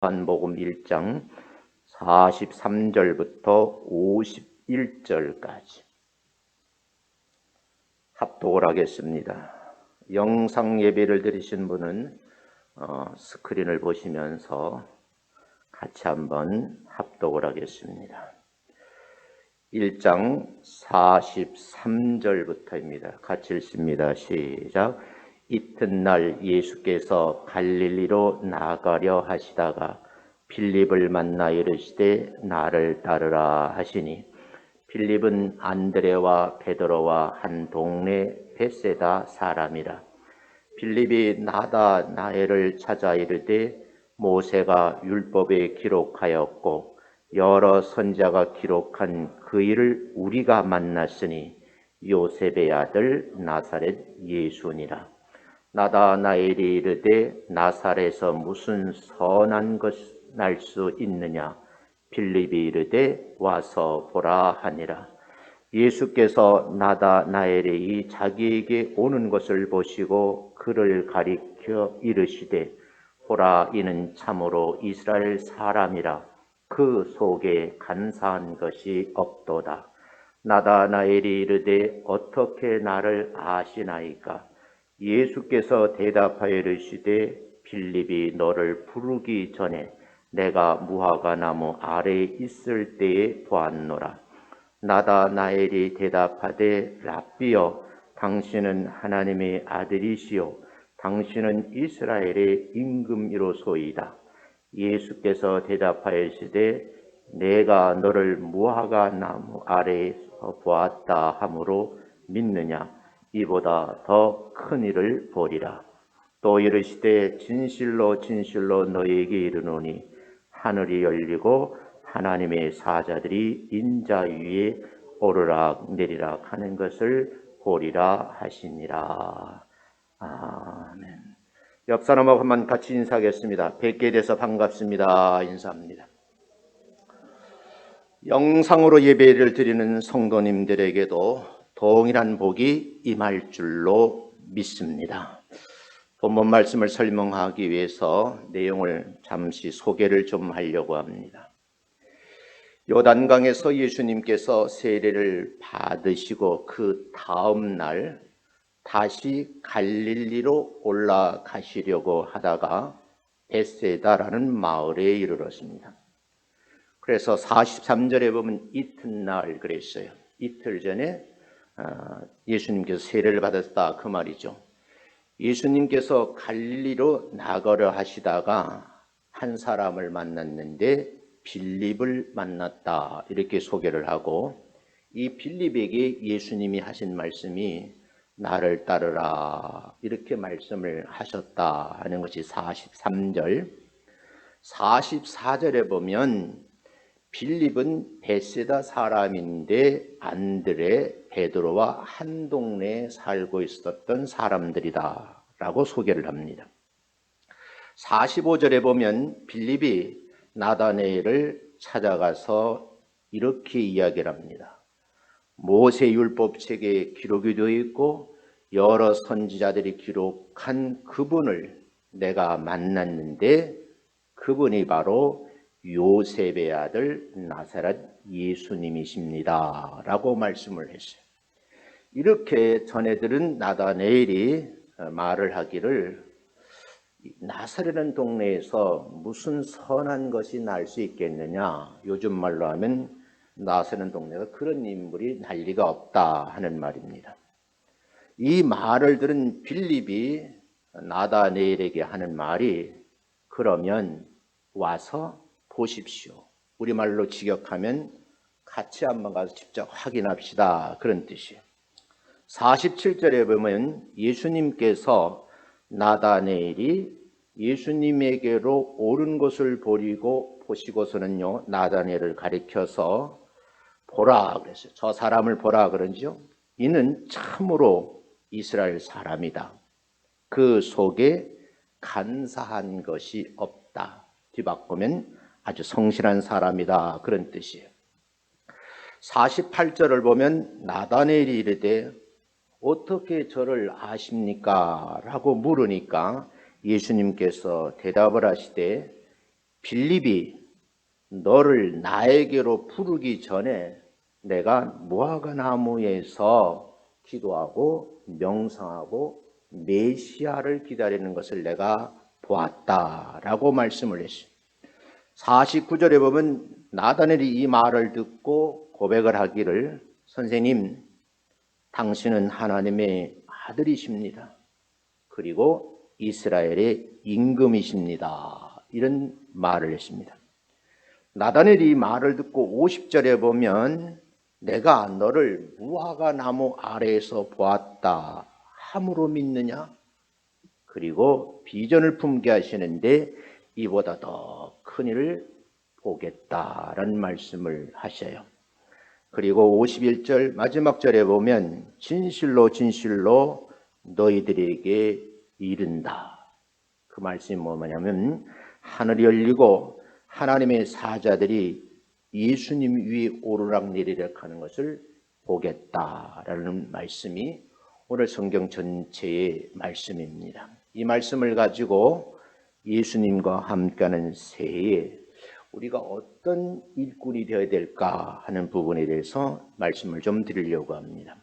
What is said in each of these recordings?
요한복음 1장 43절부터 51절까지 합독을 하겠습니다. 영상 예배를 드리신 분은 스크린을 보시면서 같이 한번 합독을 하겠습니다. 1장 43절부터입니다. 같이 읽습니다. 시작. 이튿날 예수께서 갈릴리로 나가려 하시다가 빌립을 만나 이르시되 나를 따르라 하시니 빌립은 안드레와 베드로와 한 동네 벳세다 사람이라. 빌립이 나다나엘을 찾아 이르되 모세가 율법에 기록하였고 여러 선지자가 기록한 그 일을 우리가 만났으니 요셉의 아들 나사렛 예수니라. 나다나엘이 이르되 나사렛에서 무슨 선한 것 날 수 있느냐. 빌립이 이르되 와서 보라 하니라. 예수께서 나다나엘이 자기에게 오는 것을 보시고 그를 가리켜 이르시되 보라, 이는 참으로 이스라엘 사람이라. 그 속에 간사한 것이 없도다. 나다나엘이 이르되 어떻게 나를 아시나이까. 예수께서 대답하여 이르시되 빌립이 너를 부르기 전에 내가 무화과 나무 아래에 있을 때에 보았노라. 나다나엘이 대답하되 랍비여, 당신은 하나님의 아들이시요 당신은 이스라엘의 임금이로소이다. 예수께서 대답하여 이르시되 내가 너를 무화과 나무 아래에서 보았다 하므로 믿느냐. 이보다 더 큰 일을 보리라. 또 이르시되 진실로 진실로 너희에게 이르노니 하늘이 열리고 하나님의 사자들이 인자 위에 오르락 내리락 하는 것을 보리라 하시니라. 아멘. 옆 사람하고 한번 같이 인사하겠습니다. 뵙게 돼서 반갑습니다. 인사합니다. 영상으로 예배를 드리는 성도님들에게도 동일한 복이 임할 줄로 믿습니다. 본문 말씀을 설명하기 위해서 내용을 잠시 소개를 좀 하려고 합니다. 요단강에서 예수님께서 세례를 받으시고 그 다음 날 다시 갈릴리로 올라가시려고 하다가 벳세다라는 마을에 이르렀습니다. 그래서 43절에 보면 이튿날 그랬어요. 이틀 전에 예수님께서 세례를 받았다 그 말이죠. 예수님께서 갈릴리로 나가려 하시다가 한 사람을 만났는데 빌립을 만났다 이렇게 소개를 하고, 이 빌립에게 예수님이 하신 말씀이 나를 따르라 이렇게 말씀을 하셨다 하는 것이 43절. 44절에 보면 빌립은 벳세다 사람인데 안드레, 베드로와 한 동네에 살고 있었던 사람들이다 라고 소개를 합니다. 45절에 보면 빌립이 나다나엘을 찾아가서 이렇게 이야기를 합니다. 모세 율법책에 기록이 되어 있고 여러 선지자들이 기록한 그분을 내가 만났는데 그분이 바로 요셉의 아들 나사렛 예수님이십니다 라고 말씀을 했어요. 이렇게 전해들은 나다나엘이 말을 하기를 나사렛은 동네에서 무슨 선한 것이 날 수 있겠느냐. 요즘 말로 하면 나사렛 동네가 그런 인물이 날 리가 없다 하는 말입니다. 이 말을 들은 빌립이 나다나엘에게 하는 말이 그러면 와서 보십시오. 우리말로 직역하면 같이 한번 가서 직접 확인합시다 그런 뜻이에요. 47절에 보면 예수님께서 나다나엘이 예수님에게로 오른 것을 보시고서는요 나다나엘을 가리켜서 보라 그랬어요. 저 사람을 보라 그러죠. 이는 참으로 이스라엘 사람이다. 그 속에 간사한 것이 없다. 뒤바꾸면 아주 성실한 사람이다 그런 뜻이에요. 48절을 보면 나다나엘이 이르되 어떻게 저를 아십니까? 라고 물으니까 예수님께서 대답을 하시되 빌립이 너를 나에게로 부르기 전에 내가 무화과 나무에서 기도하고 명상하고 메시아를 기다리는 것을 내가 보았다라고 말씀을 했어요. 49절에 보면 나다넬이 이 말을 듣고 고백을 하기를, 선생님, 당신은 하나님의 아들이십니다. 그리고 이스라엘의 임금이십니다. 이런 말을 했습니다. 나다넬이 이 말을 듣고 50절에 보면 내가 너를 무화과 나무 아래에서 보았다 함으로 믿느냐? 그리고 비전을 품게 하시는데 이보다 더 큰 일을 보겠다라는 말씀을 하셔요. 그리고 51절 마지막 절에 보면 진실로 진실로 너희들에게 이른다. 그 말씀이 뭐냐면 하늘이 열리고 하나님의 사자들이 예수님 위에 오르락내리락 하는 것을 보겠다라는 말씀이 오늘 성경 전체의 말씀입니다. 이 말씀을 가지고 예수님과 함께하는 새해에 우리가 어떤 일꾼이 되어야 될까 하는 부분에 대해서 말씀을 좀 드리려고 합니다.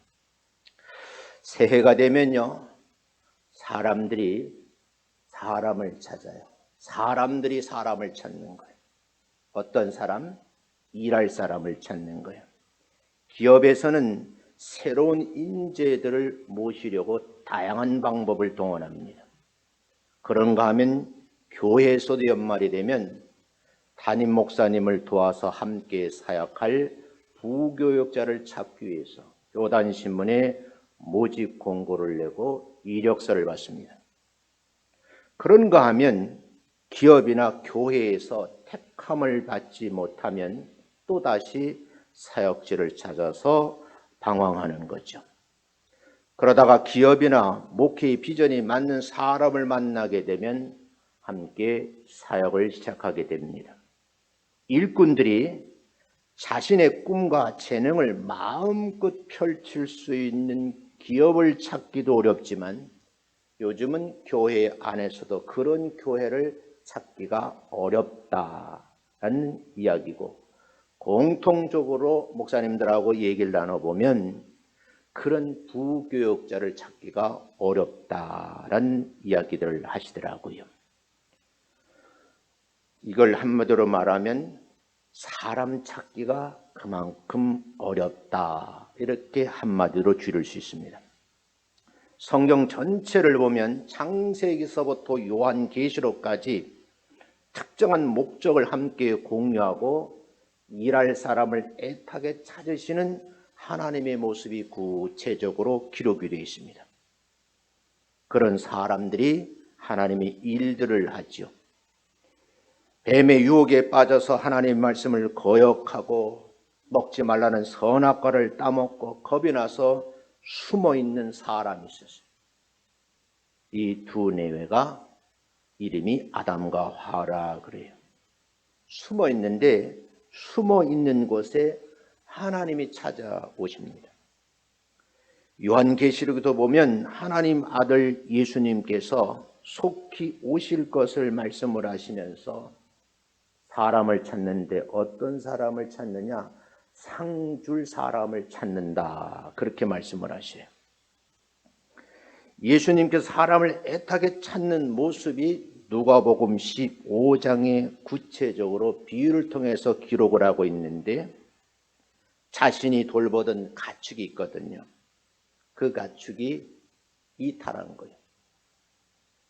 새해가 되면요, 사람들이 사람을 찾아요. 사람들이 사람을 찾는 거예요. 어떤 사람? 일할 사람을 찾는 거예요. 기업에서는 새로운 인재들을 모시려고 다양한 방법을 동원합니다. 그런가 하면 교회에서도 연말이 되면 담임 목사님을 도와서 함께 사역할 부교역자를 찾기 위해서 교단신문에 모집 공고를 내고 이력서를 받습니다. 그런가 하면 기업이나 교회에서 택함을 받지 못하면 또다시 사역지를 찾아서 방황하는 거죠. 그러다가 기업이나 목회의 비전이 맞는 사람을 만나게 되면 함께 사역을 시작하게 됩니다. 일꾼들이 자신의 꿈과 재능을 마음껏 펼칠 수 있는 기업을 찾기도 어렵지만 요즘은 교회 안에서도 그런 교회를 찾기가 어렵다는 이야기고, 공통적으로 목사님들하고 얘기를 나눠보면 그런 부교역자를 찾기가 어렵다는 이야기들을 하시더라고요. 이걸 한마디로 말하면 사람 찾기가 그만큼 어렵다, 이렇게 한마디로 줄일 수 있습니다. 성경 전체를 보면 창세기서부터 요한계시록까지 특정한 목적을 함께 공유하고 일할 사람을 애타게 찾으시는 하나님의 모습이 구체적으로 기록이 되어 있습니다. 그런 사람들이 하나님의 일들을 하죠. 뱀의 유혹에 빠져서 하나님의 말씀을 거역하고 먹지 말라는 선악과를 따먹고 겁이 나서 숨어있는 사람이 있었어요. 이 두 내외가 이름이 아담과 하와라 그래요. 숨어있는데 숨어있는 곳에 하나님이 찾아오십니다. 요한계시록에도 보면 하나님 아들 예수님께서 속히 오실 것을 말씀을 하시면서 사람을 찾는데 어떤 사람을 찾느냐? 상줄 사람을 찾는다, 그렇게 말씀을 하셔요. 예수님께서 사람을 애타게 찾는 모습이 누가복음 15장에 구체적으로 비유를 통해서 기록을 하고 있는데, 자신이 돌보던 가축이 있거든요. 그 가축이 이탈한 거예요.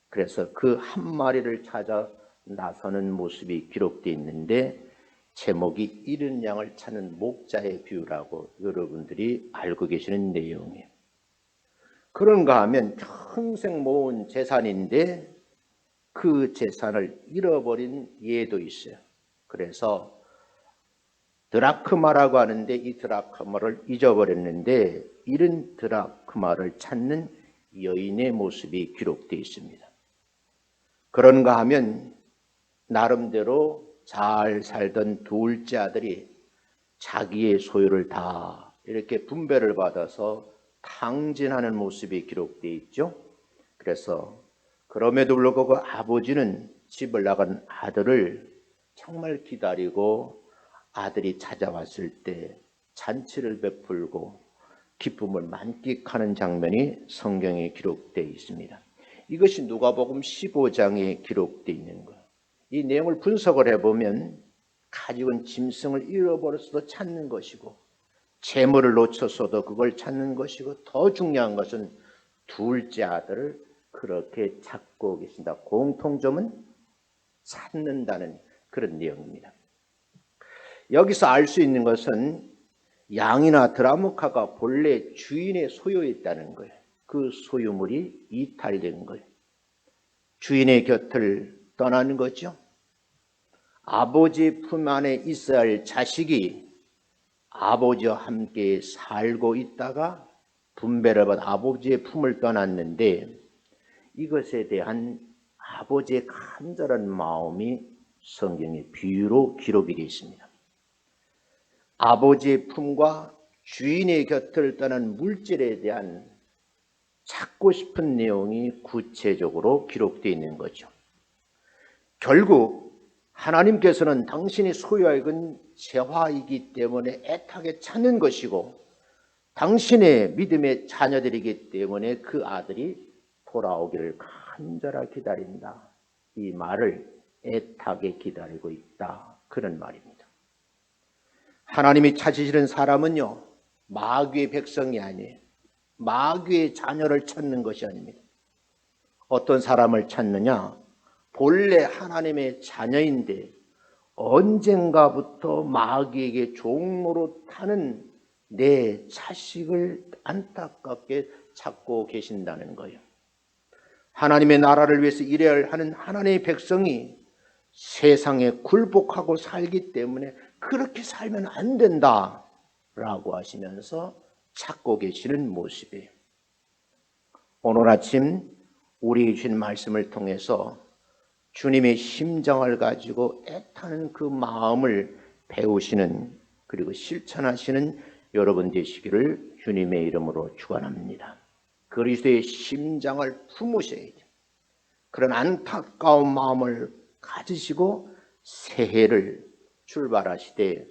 그래서 그 한 마리를 찾아 나서는 모습이 기록되어 있는데, 제목이 잃은 양을 찾는 목자의 비유라고 여러분들이 알고 계시는 내용이에요. 그런가 하면 평생 모은 재산인데 그 재산을 잃어버린 예도 있어요. 그래서 드라크마라고 하는데 이 드라크마를 잊어버렸는데 잃은 드라크마를 찾는 여인의 모습이 기록되어 있습니다. 그런가 하면 나름대로 잘 살던 둘째 아들이 자기의 소유를 다 이렇게 분배를 받아서 탕진하는 모습이 기록되어 있죠. 그래서 그럼에도 불구하고 아버지는 집을 나간 아들을 정말 기다리고 아들이 찾아왔을 때 잔치를 베풀고 기쁨을 만끽하는 장면이 성경에 기록되어 있습니다. 이것이 누가복음 15장에 기록되어 있는 거예요. 이 내용을 분석을 해보면 가지고 온 짐승을 잃어버렸어도 찾는 것이고 재물을 놓쳤어도 그걸 찾는 것이고 더 중요한 것은 둘째 아들을 그렇게 찾고 계신다. 공통점은 찾는다는 그런 내용입니다. 여기서 알 수 있는 것은 양이나 드라무카가 본래 주인의 소유였다는 거예요. 그 소유물이 이탈된 거예요. 주인의 곁을 떠나는 거죠. 아버지 품 안에 있어야 할 자식이 아버지와 함께 살고 있다가 분배를 받아 아버지의 품을 떠났는데 이것에 대한 아버지의 간절한 마음이 성경의 비유로 기록이 되어 있습니다. 아버지의 품과 주인의 곁을 떠난 물질에 대한 찾고 싶은 내용이 구체적으로 기록되어 있는 거죠. 결국 하나님께서는 당신이 소유하건 재화이기 때문에 애타게 찾는 것이고 당신의 믿음의 자녀들이기 때문에 그 아들이 돌아오기를 간절하게 기다린다. 이 말을 애타게 기다리고 있다. 그런 말입니다. 하나님이 찾으시는 사람은요, 마귀의 백성이 아니에요. 마귀의 자녀를 찾는 것이 아닙니다. 어떤 사람을 찾느냐? 본래 하나님의 자녀인데 언젠가부터 마귀에게 종로로 타는 내 자식을 안타깝게 찾고 계신다는 거예요. 하나님의 나라를 위해서 일해야 하는 하나님의 백성이 세상에 굴복하고 살기 때문에 그렇게 살면 안 된다라고 하시면서 찾고 계시는 모습이에요. 오늘 아침 우리에게 주신 말씀을 통해서 주님의 심정을 가지고 애타는 그 마음을 배우시는 그리고 실천하시는 여러분 되시기를 주님의 이름으로 축원합니다. 그리스도의 심장을 품으셔야 돼요. 그런 안타까운 마음을 가지시고 새해를 출발하시되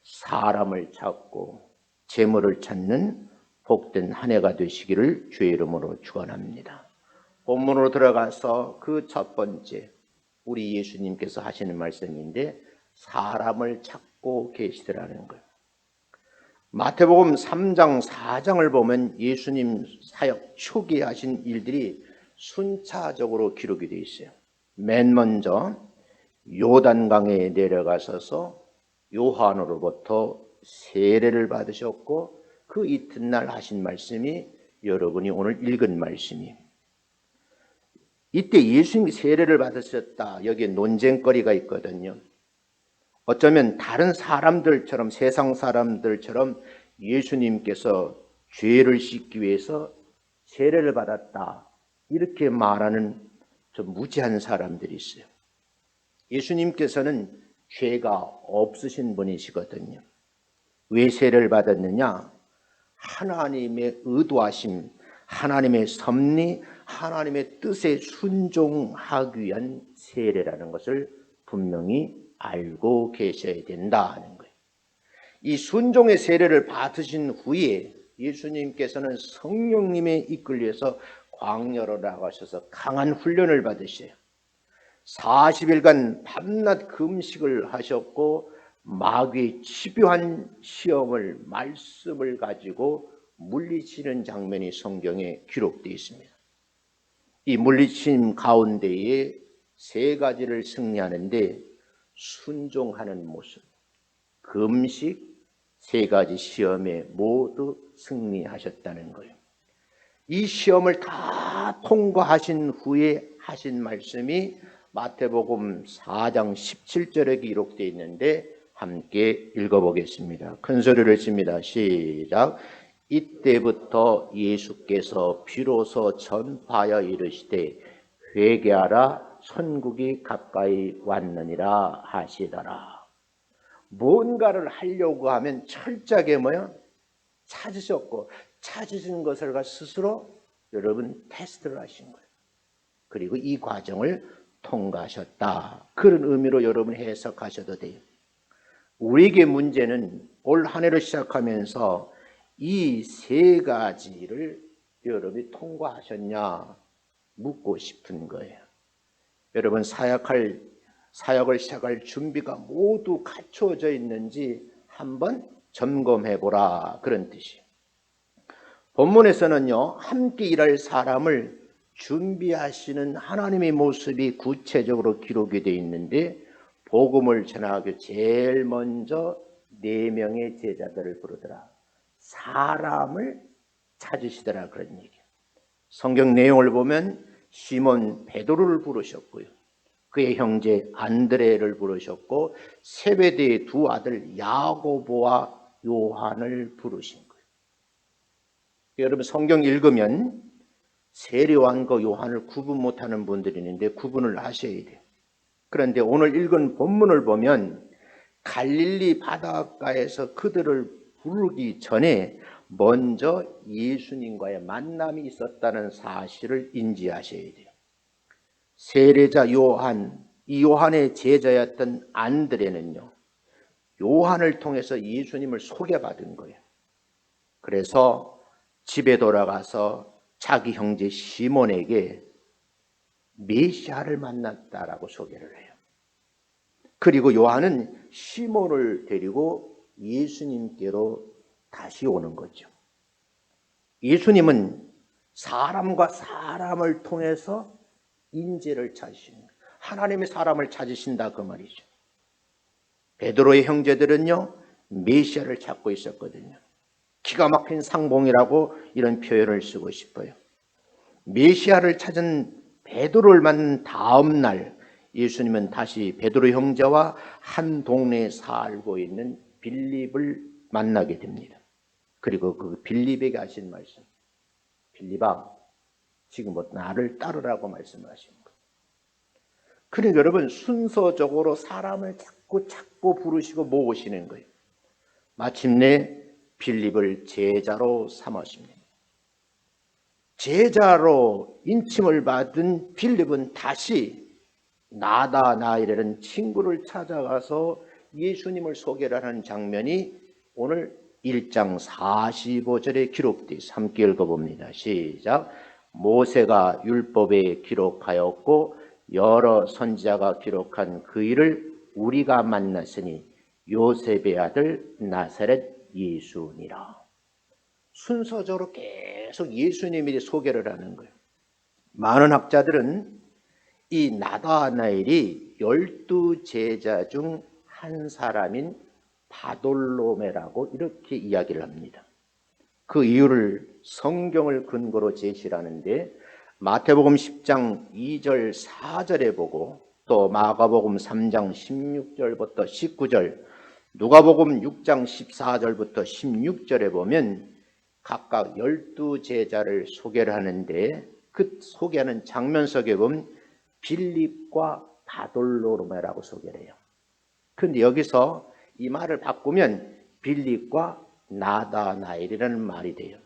사람을 찾고 재물을 찾는 복된 한 해가 되시기를 주의 이름으로 축원합니다. 본문으로 들어가서 그 첫 번째 우리 예수님께서 하시는 말씀인데 사람을 찾고 계시더라는 거예요. 마태복음 3장 4장을 보면 예수님 사역 초기에 하신 일들이 순차적으로 기록이 되어 있어요. 맨 먼저 요단강에 내려가셔서 요한으로부터 세례를 받으셨고 그 이튿날 하신 말씀이 여러분이 오늘 읽은 말씀이에요. 이때 예수님이 세례를 받으셨다. 여기에 논쟁거리가 있거든요. 어쩌면 다른 사람들처럼 세상 사람들처럼 예수님께서 죄를 씻기 위해서 세례를 받았다. 이렇게 말하는 좀 무지한 사람들이 있어요. 예수님께서는 죄가 없으신 분이시거든요. 왜 세례를 받았느냐? 하나님의 의도하심, 하나님의 섭리, 하나님의 뜻에 순종하기 위한 세례라는 것을 분명히 알고 계셔야 된다는 거예요. 이 순종의 세례를 받으신 후에 예수님께서는 성령님의 이끌려서 광야로 나가셔서 강한 훈련을 받으셔요. 40일간 밤낮 금식을 하셨고 마귀의 집요한 시험을 말씀을 가지고 물리치는 장면이 성경에 기록되어 있습니다. 이 물리침 가운데에 세 가지를 승리하는데 순종하는 모습, 금식, 세 가지 시험에 모두 승리하셨다는 거예요. 이 시험을 다 통과하신 후에 하신 말씀이 마태복음 4장 17절에 기록되어 있는데 함께 읽어보겠습니다. 큰 소리를 칩니다. 시작. 이때부터 예수께서 비로소 전파하여 이르시되 회개하라 천국이 가까이 왔느니라 하시더라. 뭔가를 하려고 하면 철저하게 찾으셨고 찾으신 것을 스스로 여러분 테스트를 하신 거예요. 그리고 이 과정을 통과하셨다. 그런 의미로 여러분 해석하셔도 돼요. 우리에게 문제는 올 한 해를 시작하면서 이 세 가지를 여러분이 통과하셨냐 묻고 싶은 거예요. 여러분 사역을 시작할 준비가 모두 갖춰져 있는지 한번 점검해 보라, 그런 뜻이에요. 본문에서는요, 함께 일할 사람을 준비하시는 하나님의 모습이 구체적으로 기록이 되어 있는데, 복음을 전하기 제일 먼저 4명의 제자들을 부르더라. 사람을 찾으시더라, 그런 얘기예요. 성경 내용을 보면 시몬 베드로를 부르셨고요, 그의 형제 안드레를 부르셨고, 세베대의 두 아들 야고보와 요한을 부르신 거예요. 여러분 성경 읽으면 세례요한과 요한을 구분 못하는 분들이 있는데 구분을 하셔야 돼요. 그런데 오늘 읽은 본문을 보면 갈릴리 바닷가에서 그들을 부르기 전에 먼저 예수님과의 만남이 있었다는 사실을 인지하셔야 돼요. 세례자 요한, 이 요한의 제자였던 안드레는요, 요한을 통해서 예수님을 소개받은 거예요. 그래서 집에 돌아가서 자기 형제 시몬에게 메시아를 만났다라고 소개를 해요. 그리고 요한은 시몬을 데리고 예수님께로 다시 오는 거죠. 예수님은 사람과 사람을 통해서 인재를 찾으시는 거예요. 하나님의 사람을 찾으신다, 그 말이죠. 베드로의 형제들은요, 메시아를 찾고 있었거든요. 기가 막힌 상봉이라고 이런 표현을 쓰고 싶어요. 메시아를 찾은 베드로를 만난 다음 날 예수님은 다시 베드로 형제와 한 동네에 살고 있는 빌립을 만나게 됩니다. 그리고 그 빌립에게 하신 말씀, 빌립아, 지금부터 나를 따르라고 말씀하신 거예요. 그러니까 여러분 순서적으로 사람을 자꾸 부르시고 모으시는 거예요. 마침내 빌립을 제자로 삼으십니다. 제자로 인침을 받은 빌립은 다시 나다나엘이라는 친구를 찾아가서 예수님을 소개를 하는 장면이 오늘 1장 45절에 기록되어 있습니다. 함께 읽어봅니다. 시작. 모세가 율법에 기록하였고 여러 선지자가 기록한 그 일을 우리가 만났으니 요셉의 아들 나사렛 예수니라. 순서적으로 계속 예수님이 소개를 하는 거예요. 많은 학자들은 이 나다나엘이 12제자 중 한 사람인 바돌로메라고 이렇게 이야기를 합니다. 그 이유를 성경을 근거로 제시를 하는데, 마태복음 10장 2절 4절에 보고 또 마가복음 3장 16절부터 19절, 누가복음 6장 14절부터 16절에 보면 각각 12제자를 소개를 하는데, 그 소개하는 장면 속에 보면 빌립과 바돌로메라고 소개를 해요. 그런데 여기서 이 말을 바꾸면 빌립과 나다나엘이라는 말이 돼요.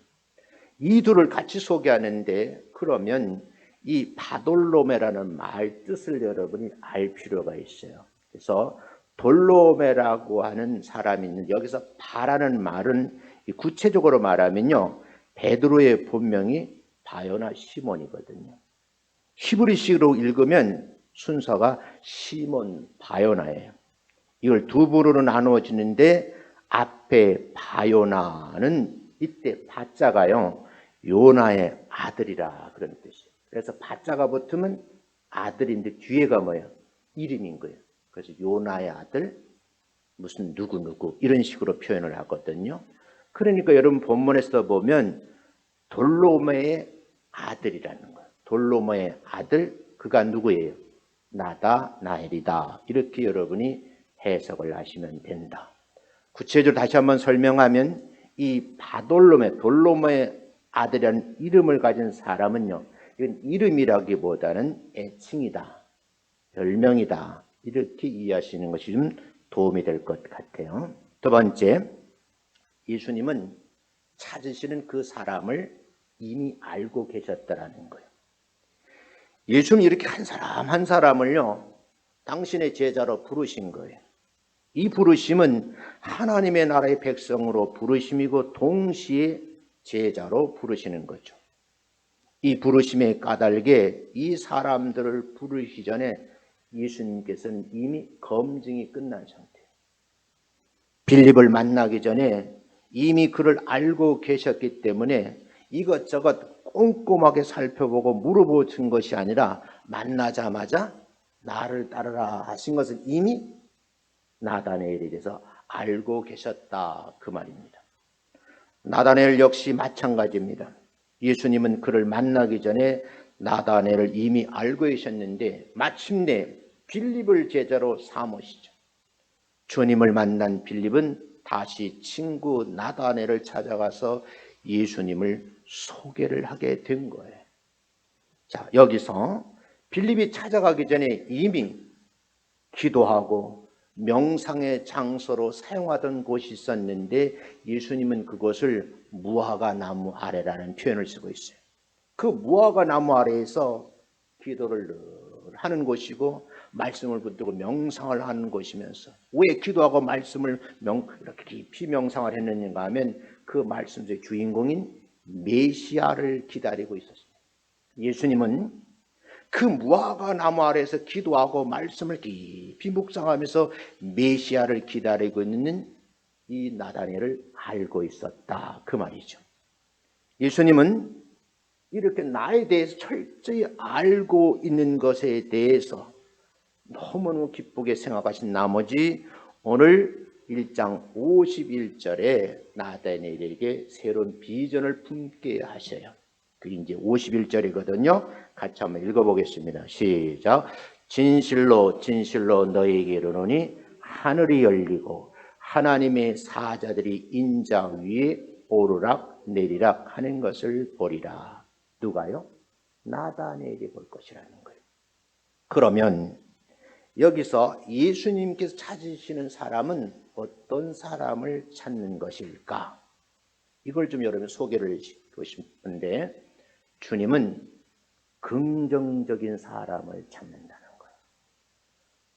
이 둘을 같이 소개하는데, 그러면 이 바돌로메라는 말 뜻을 여러분이 알 필요가 있어요. 그래서 돌로메라고 하는 사람이 있는데, 여기서 바라는 말은 구체적으로 말하면요, 베드로의 본명이 바요나 시몬이거든요. 히브리식으로 읽으면 순서가 시몬 바요나예요. 이걸 두 부류로 나누어지는데, 앞에 바요나는 이때 바자가요, 요나의 아들이라 그런 뜻이에요. 그래서 바자가 붙으면 아들인데 뒤에가 뭐예요? 이름인 거예요. 그래서 요나의 아들 무슨 누구 이런 식으로 표현을 하거든요. 그러니까 여러분 본문에서 보면 돌로메의 아들이라는 거예요. 돌로메의 아들, 그가 누구예요? 나다나엘이다. 이렇게 여러분이 해석을 하시면 된다. 구체적으로 다시 한번 설명하면 이 돌로메의 아들이라는 이름을 가진 사람은요, 이건 이름이라기보다는 애칭이다, 별명이다, 이렇게 이해하시는 것이 좀 도움이 될 것 같아요. 두 번째, 예수님은 찾으시는 그 사람을 이미 알고 계셨다라는 거예요. 예수님이 이렇게 한 사람 한 사람을요, 당신의 제자로 부르신 거예요. 이 부르심은 하나님의 나라의 백성으로 부르심이고 동시에 제자로 부르시는 거죠. 이 부르심에 까닭에 이 사람들을 부르시기 전에 예수님께서는 이미 검증이 끝난 상태예요. 빌립을 만나기 전에 이미 그를 알고 계셨기 때문에 이것저것 꼼꼼하게 살펴보고 물어보신 것이 아니라 만나자마자 나를 따르라 하신 것은 이미 나다네엘에 대해서 알고 계셨다, 그 말입니다. 나다네엘 역시 마찬가지입니다. 예수님은 그를 만나기 전에 나다네엘을 이미 알고 계셨는데 마침내 빌립을 제자로 삼으시죠. 주님을 만난 빌립은 다시 친구 나다네엘을 찾아가서 예수님을 소개를 하게 된 거예요. 자, 여기서 빌립이 찾아가기 전에 이미 기도하고 명상의 장소로 사용하던 곳이 있었는데 예수님은 그곳을 무화과 나무 아래라는 표현을 쓰고 있어요. 그 무화과 나무 아래에서 기도를 하는 곳이고 말씀을 붙들고 명상을 하는 곳이면서, 왜 기도하고 말씀을 이렇게 깊이 명상을 했느냐 하면 그 말씀 속의 주인공인 메시아를 기다리고 있었습니다. 예수님은 그 무화과 나무 아래에서 기도하고 말씀을 깊이 묵상하면서 메시아를 기다리고 있는 이 나다네엘을 알고 있었다, 그 말이죠. 예수님은 이렇게 나에 대해서 철저히 알고 있는 것에 대해서 너무너무 기쁘게 생각하신 나머지 오늘 1장 51절에 나다네엘에게 새로운 비전을 품게 하셔요. 그게 이제 51절이거든요. 같이 한번 읽어보겠습니다. 시작. 진실로 진실로 너희에게 이르노니 하늘이 열리고 하나님의 사자들이 인장 위에 오르락 내리락 하는 것을 보리라. 누가요? 나다네엘이 볼 것이라는 거예요. 그러면 여기서 예수님께서 찾으시는 사람은 어떤 사람을 찾는 것일까? 이걸 좀 여러분 소개를 해주고 싶은데, 주님은 긍정적인 사람을 찾는다는 거예요.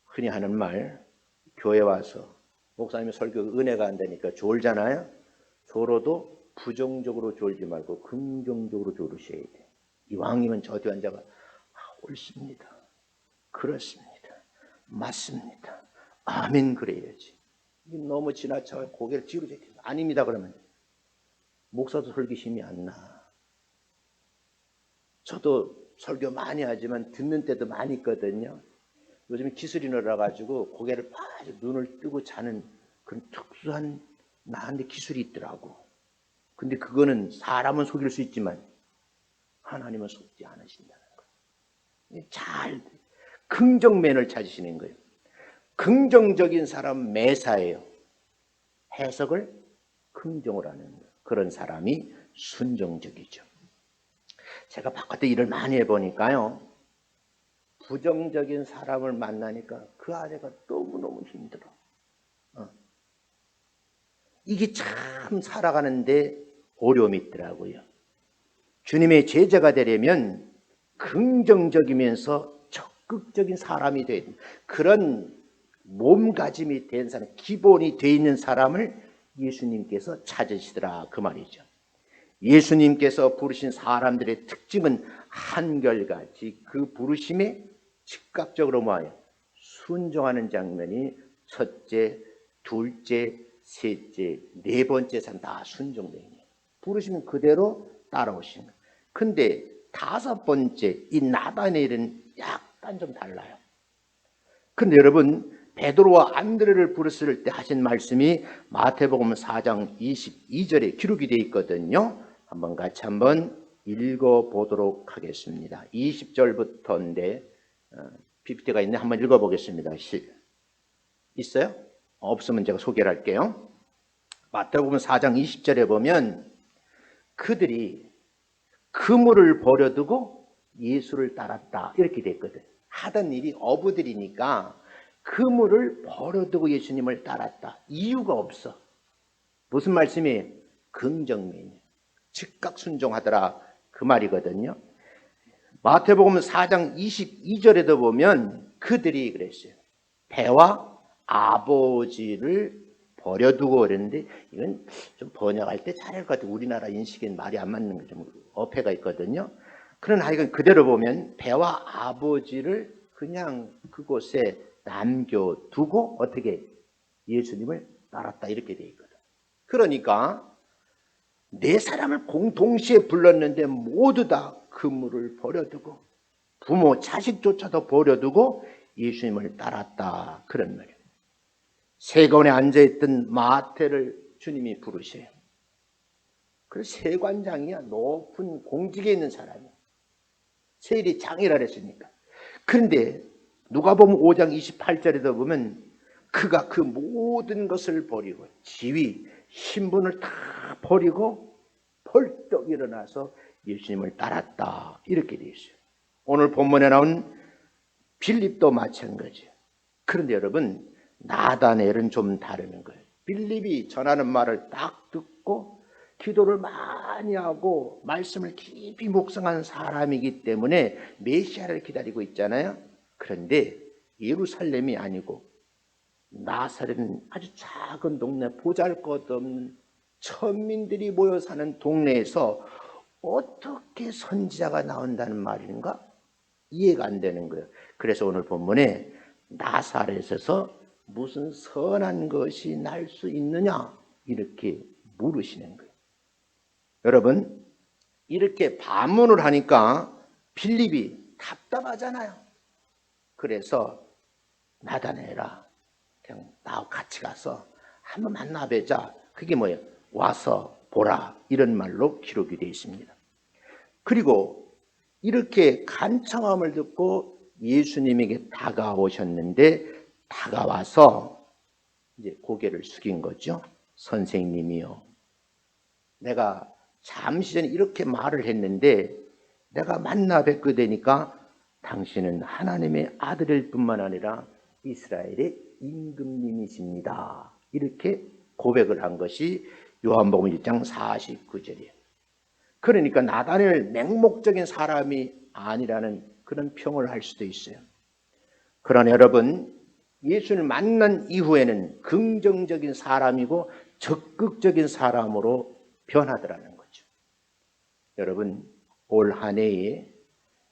흔히 하는 말, 교회 와서 목사님이 설교 은혜가 안 되니까 졸잖아요. 졸어도 부정적으로 졸지 말고 긍정적으로 졸으셔야 돼요. 이왕이면 저 뒤 앉아가 옳습니다, 그렇습니다, 맞습니다, 아멘 그래야지. 너무 지나쳐 고개를 뒤로 아닙니다 그러면 목사도 설교 힘이 안 나. 저도 설교 많이 하지만 듣는 때도 많이 있거든요. 요즘 기술이 늘어가지고 고개를 빠져 눈을 뜨고 자는 그런 특수한 나한테 기술이 있더라고. 근데 그거는 사람은 속일 수 있지만 하나님은 속지 않으신다는 거예요. 잘 긍정면을 찾으시는 거예요. 긍정적인 사람 매사예요. 해석을 긍정을 하는 그런 사람이 순종적이죠. 제가 바깥에 일을 많이 해보니까요, 부정적인 사람을 만나니까 그 안에가 너무너무 힘들어. 이게 참 살아가는데 어려움이 있더라고요. 주님의 제자가 되려면 긍정적이면서 적극적인 사람이 돼야 됩니다. 그런 몸가짐이 된 사람, 기본이 돼 있는 사람을 예수님께서 찾으시더라, 그 말이죠. 예수님께서 부르신 사람들의 특징은 한결같이 그 부르심에 즉각적으로 뭐예요? 순종하는 장면이 첫째, 둘째, 셋째, 네 번째 산 다 순종되는 거예요. 부르시면 그대로 따라오시는 거예요. 근데 다섯 번째 이 나다네엘은 약간 좀 달라요. 근데 여러분, 베드로와 안드레를 부르실 때 하신 말씀이 마태복음 4장 22절에 기록이 되어 있거든요. 한번 같이 한번 읽어보도록 하겠습니다. 20절부터인데 PPT가 있네. 한번 읽어보겠습니다. 있어요? 없으면 제가 소개를 할게요. 마태복음 4장 20절에 보면 그들이 그물을 버려두고 예수를 따랐다, 이렇게 됐거든. 하던 일이 어부들이니까 그물을 버려두고 예수님을 따랐다. 이유가 없어. 무슨 말씀이? 긍정면이에요. 즉각 순종하더라, 그 말이거든요. 마태복음 4장 22절에도 보면 그들이 그랬어요. 배와 아버지를 버려두고 그랬는데, 이건 좀 번역할 때 잘할 것 같아요. 우리나라 인식엔 말이 안 맞는 게 좀 어폐가 있거든요. 그러나 이건 그대로 보면 배와 아버지를 그냥 그곳에 남겨두고 어떻게 예수님을 따랐다 이렇게 돼 있거든. 그러니까 네 사람을 동시에 불렀는데 모두 다 그물을 버려두고 부모 자식조차도 버려두고 예수님을 따랐다 그런 말이에요. 세관에 앉아있던 마태를 주님이 부르셔요. 그 세관장이야. 높은 공직에 있는 사람이야. 세일이 장이라 그랬으니까. 그런데 누가복음 5장 28절에도 보면 그가 그 모든 것을 버리고 지위, 신분을 다 버리고 벌떡 일어나서 예수님을 따랐다 이렇게 되어 있어요. 오늘 본문에 나온 빌립도 마찬가지예요. 그런데 여러분, 나다나엘은 좀 다르는 거예요. 빌립이 전하는 말을 딱 듣고 기도를 많이 하고 말씀을 깊이 묵상한 사람이기 때문에 메시아를 기다리고 있잖아요. 그런데 예루살렘이 아니고 나사렛은 아주 작은 동네, 보잘것없는 천민들이 모여 사는 동네에서 어떻게 선지자가 나온다는 말인가? 이해가 안 되는 거예요. 그래서 오늘 본문에 나사렛에서 무슨 선한 것이 날 수 있느냐 이렇게 물으시는 거예요. 여러분, 이렇게 반문을 하니까 빌립이 답답하잖아요. 그래서 나다나엘아, 그냥 나하고 같이 가서 한번 만나뵈자. 그게 뭐예요? 와서 보라. 이런 말로 기록이 되어 있습니다. 그리고 이렇게 간청함을 듣고 예수님에게 다가오셨는데 다가와서 이제 고개를 숙인 거죠. 선생님이요, 내가 잠시 전에 이렇게 말을 했는데 내가 만나 뵙게 되니까 당신은 하나님의 아들일 뿐만 아니라 이스라엘의 임금님이십니다. 이렇게 고백을 한 것이 요한복음 1장 49절이에요. 그러니까 나다나엘 맹목적인 사람이 아니라는 그런 평을 할 수도 있어요. 그러나 여러분, 예수를 만난 이후에는 긍정적인 사람이고 적극적인 사람으로 변하더라는 거죠. 여러분, 올 한 해에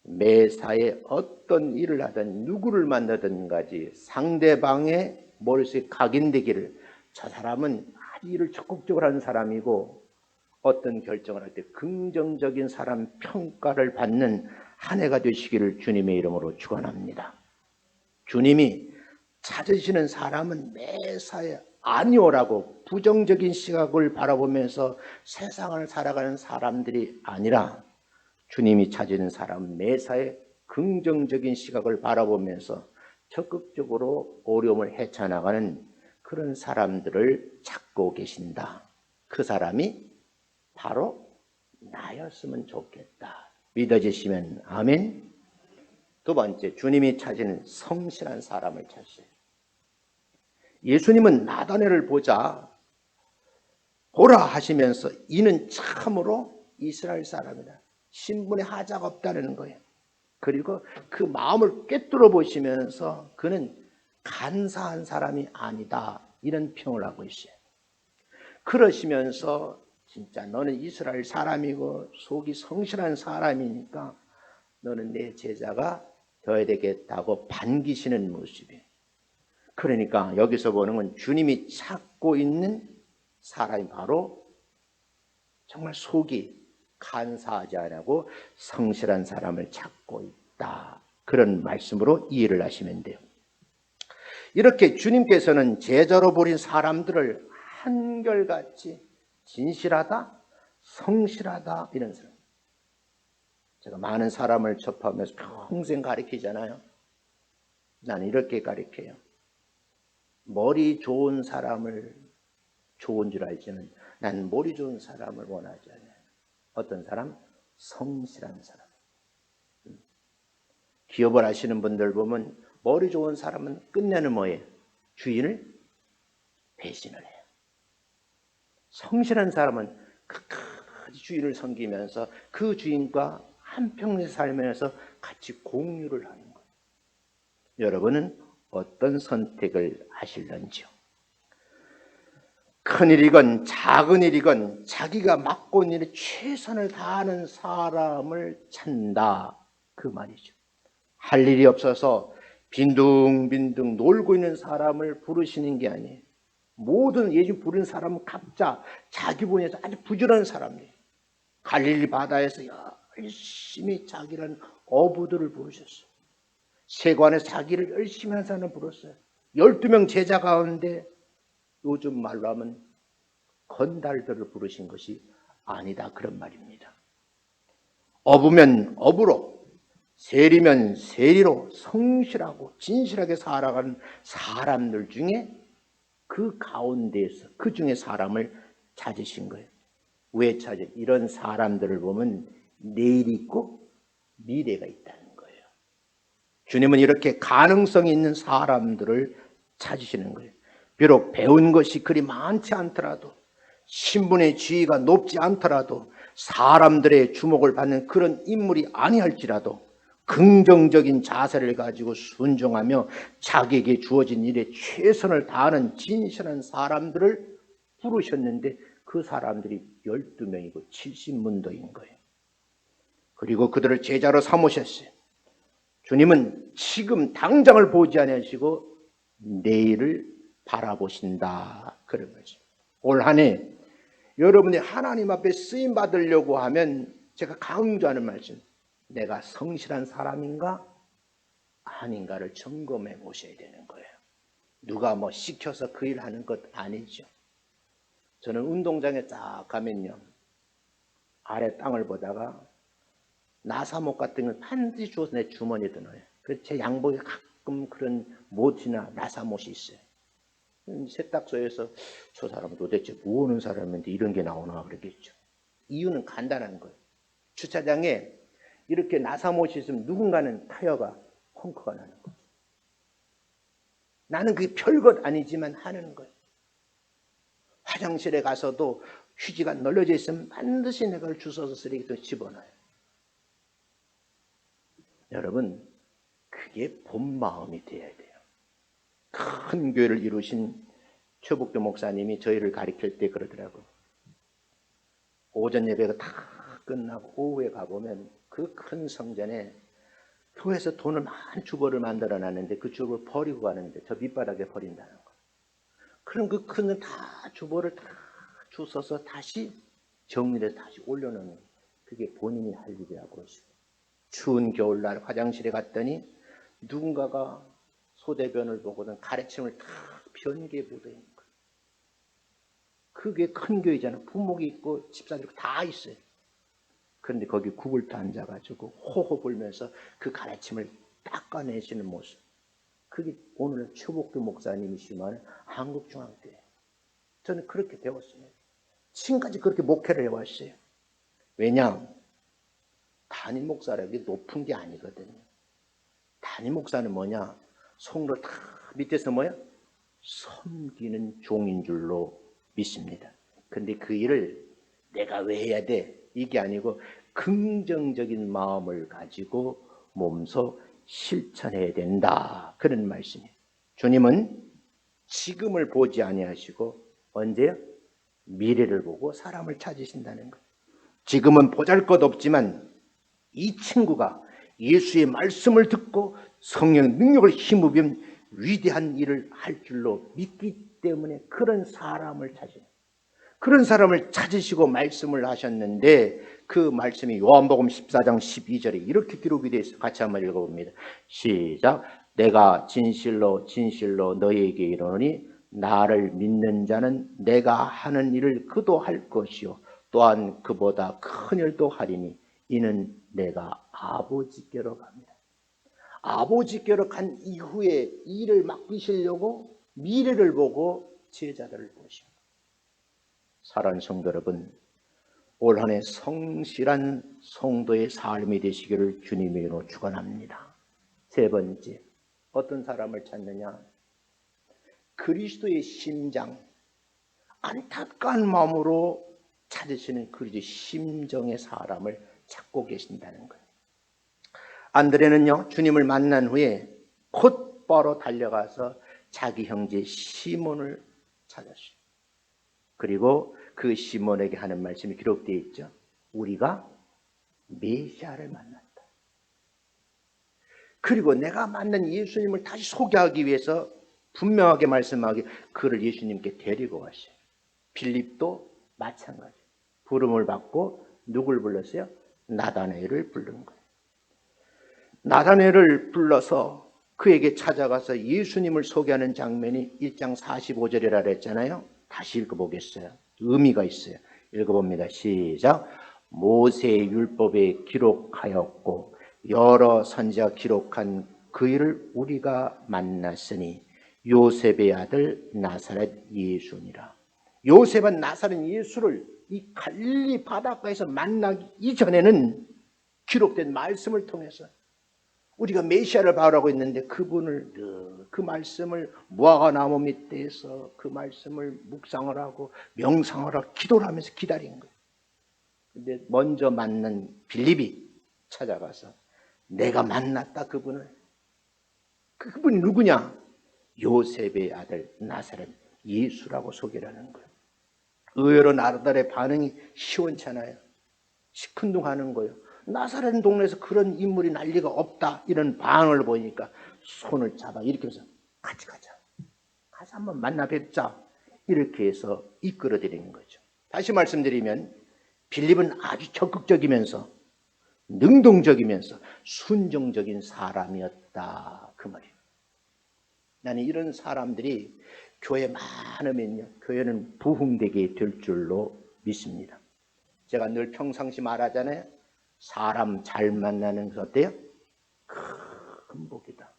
매사에 어떤 일을 하든 누구를 만나든 가지 상대방의 머릿속에 각인되기를, 저 사람은 아주 일을 적극적으로 하는 사람이고 어떤 결정을 할 때 긍정적인 사람 평가를 받는 한 해가 되시기를 주님의 이름으로 축원합니다. 주님이 찾으시는 사람은 매사에 아니오라고 부정적인 시각을 바라보면서 세상을 살아가는 사람들이 아니라 주님이 찾으는 사람은 매사에 긍정적인 시각을 바라보면서 적극적으로 어려움을 헤쳐나가는 그런 사람들을 찾고 계신다. 그 사람이 바로 나였으면 좋겠다. 믿어지시면 아멘. 두 번째, 주님이 찾으는 성실한 사람을 찾으세요. 예수님은 나다나엘을 보자 보라 하시면서 이는 참으로 이스라엘 사람이다. 신분에 하자가 없다는 거예요. 그리고 그 마음을 꿰뚫어 보시면서 그는 간사한 사람이 아니다. 이런 평을 하고 있어요. 그러시면서 진짜 너는 이스라엘 사람이고 속이 성실한 사람이니까 너는 내 제자가 되어야 되겠다고 반기시는 모습이에요. 그러니까 여기서 보는 건 주님이 찾고 있는 사람이 바로 정말 속이 간사하지 않고 성실한 사람을 찾고 있다. 그런 말씀으로 이해를 하시면 돼요. 이렇게 주님께서는 제자로 부린 사람들을 한결같이 진실하다, 성실하다 이런 사람. 제가 많은 사람을 접하면서 평생 가르치잖아요. 나는 이렇게 가르쳐요. 머리 좋은 사람을 좋은 줄 알지만 난 머리 좋은 사람을 원하지 않아요. 어떤 사람? 성실한 사람. 기업을 하시는 분들 보면 머리 좋은 사람은 끝내는 뭐예요? 주인을 배신을 해요. 성실한 사람은 끝까지 주인을 섬기면서 그 주인과 한평생 살면서 같이 공유를 하는 거예요. 여러분은 어떤 선택을 하실런지요? 큰일이건 작은 일이건 자기가 맡고 있는 일에 최선을 다하는 사람을 찾는다, 그 말이죠. 할 일이 없어서 빈둥빈둥 놀고 있는 사람을 부르시는 게 아니에요. 모든 예수 부르는 사람은 각자 자기 분야에서 아주 부지런한 사람이에요. 갈릴리 바다에서 열심히 자기라는 어부들을 부르셨어요. 세관에서 자기를 열심히 하는 사람을 불렀어요. 12명 제자 가운데 요즘 말로 하면 건달들을 부르신 것이 아니다, 그런 말입니다. 어부면 어부로, 세리면 세리로 성실하고 진실하게 살아가는 사람들 중에 그 가운데에서 그 중에 사람을 찾으신 거예요. 왜 찾아요? 이런 사람들을 보면 내일이 있고 미래가 있다는 거예요. 주님은 이렇게 가능성이 있는 사람들을 찾으시는 거예요. 비록 배운 것이 그리 많지 않더라도, 신분의 지위가 높지 않더라도, 사람들의 주목을 받는 그런 인물이 아니할지라도 긍정적인 자세를 가지고 순종하며 자기에게 주어진 일에 최선을 다하는 진실한 사람들을 부르셨는데 그 사람들이 12명이고 70문도인 거예요. 그리고 그들을 제자로 삼으셨어요. 주님은 지금 당장을 보지 아니하시고 내일을 바라보신다, 그런 거죠. 올 한 해 여러분이 하나님 앞에 쓰임 받으려고 하면 제가 강조하는 말씀, 내가 성실한 사람인가 아닌가를 점검해 보셔야 되는 거예요. 누가 뭐 시켜서 그 일 하는 것 아니죠. 저는 운동장에 딱 가면요, 아래 땅을 보다가 나사목 같은 걸 반드시 주워서 내 주머니에 넣어요. 그래서 제 양복에 가끔 그런 못이나 나사못이 있어요. 세탁소에서 저 사람 도대체 뭐 하는 사람인데 이런 게 나오나 그러겠죠. 이유는 간단한 거예요. 주차장에 이렇게 나사못이 있으면 누군가는 타이어가 펑크가 나는 거죠. 나는 그게 별것 아니지만 하는 거예요. 화장실에 가서도 휴지가 널려져 있으면 반드시 내가 그걸 주워서 쓰레기통에 집어넣어요. 여러분, 그게 본 마음이 되어야 돼요. 큰 교회를 이루신 최복도 목사님이 저희를 가르칠 때 그러더라고요. 오전 예배가 다 끝나고 오후에 가보면 그 큰 성전에 교회에서 돈을 많은 주보를 만들어 놨는데 그 주보를 버리고 가는데 저 밑바닥에 버린다는 거. 그럼 그 큰 다 주보를 다 주워서 다시 정리해서 다시 올려놓는, 그게 본인이 할 일이라고 그러시고, 추운 겨울날 화장실에 갔더니 누군가가 소대변을 보고는 가래침을 다 변기에 묻어있는 거예요. 그게 큰 교회잖아요. 부목이 있고 집사들 다 있어요. 그런데 거기 구불터 앉아가지고 호호 불면서 그 가래침을 닦아내시는 모습, 그게 오늘 최복도 목사님이시면 한국중앙교회. 저는 그렇게 배웠습니다. 지금까지 그렇게 목회를 해왔어요. 왜냐? 담임 목사라는 게 높은 게 아니거든요. 담임 목사는 뭐냐? 성도를 다 밑에서 뭐야? 섬기는 종인 줄로 믿습니다. 근데 그 일을 내가 왜 해야 돼? 이게 아니고 긍정적인 마음을 가지고 몸소 실천해야 된다, 그런 말씀이에요. 주님은 지금을 보지 아니하시고 언제요? 미래를 보고 사람을 찾으신다는 거예요. 지금은 보잘것없지만 이 친구가 예수의 말씀을 듣고 성령의 능력을 힘입으면 위대한 일을 할 줄로 믿기 때문에 그런 사람을 찾으시는, 그런 사람을 찾으시고 말씀을 하셨는데, 그 말씀이 요한복음 14장 12절에 이렇게 기록이 되어 있어요. 같이 한번 읽어봅니다. 시작. 내가 진실로 진실로 너희에게 이르노니 나를 믿는 자는 내가 하는 일을 그도 할 것이요 또한 그보다 큰 일도 하리니 이는 내가 아버지께로 갑니다. 아버지께로 간 이후에 일을 맡기시려고 미래를 보고 제자들을 보십니다. 사랑하는 성도 여러분, 올 한 해 성실한 성도의 삶이 되시기를 주님의 이름으로 축원합니다. 세 번째, 어떤 사람을 찾느냐? 그리스도의 심장, 안타까운 마음으로 찾으시는 그리스도의 심정의 사람을 찾고 계신다는 거예요. 안드레는요, 주님을 만난 후에 곧바로 달려가서 자기 형제 시몬을 찾았어요. 그리고 그 시몬에게 하는 말씀이 기록되어 있죠. 우리가 메시아를 만났다. 그리고 내가 만난 예수님을 다시 소개하기 위해서 분명하게 말씀하기, 그를 예수님께 데리고 왔어요. 빌립도 마찬가지. 부름을 받고 누굴 불렀어요? 나다나엘을 부른 거예요. 나다나엘을 불러서 그에게 찾아가서 예수님을 소개하는 장면이 1장 45절이라 그랬잖아요. 다시 읽어보겠어요. 의미가 있어요. 읽어봅니다. 시작. 모세의 율법에 기록하였고 여러 선지자 기록한 그 일을 우리가 만났으니 요셉의 아들 나사렛 예수니라. 요셉은 나사렛 예수를 이 갈릴리 바닷가에서 만나기 이전에는 기록된 말씀을 통해서 우리가 메시아를 바라고 있는데 그분을 그 말씀을 무화과 나무 밑에서 그 말씀을 묵상을 하고 명상을 하고 기도를 하면서 기다린 거예요. 근데 먼저 만난 빌립이 찾아가서 내가 만났다 그분을. 그분이 누구냐? 요셉의 아들 나사렛 예수라고 소개를 하는 거예요. 의외로 나다나엘의 반응이 시원찮아요. 시큰둥하는 거예요. 나사렛 동네에서 그런 인물이 날 리가 없다 이런 반응을 보니까 손을 잡아 이렇게 해서 같이 가자. 가서 한번 만나 뵙자. 이렇게 해서 이끌어드리는 거죠. 다시 말씀드리면 빌립은 아주 적극적이면서 능동적이면서 순종적인 사람이었다 그 말이에요. 나는 이런 사람들이 교회 많으면요, 교회는 부흥되게 될 줄로 믿습니다. 제가 늘 평상시 말하잖아요. 사람 잘 만나는 것 어때요? 큰 복이다.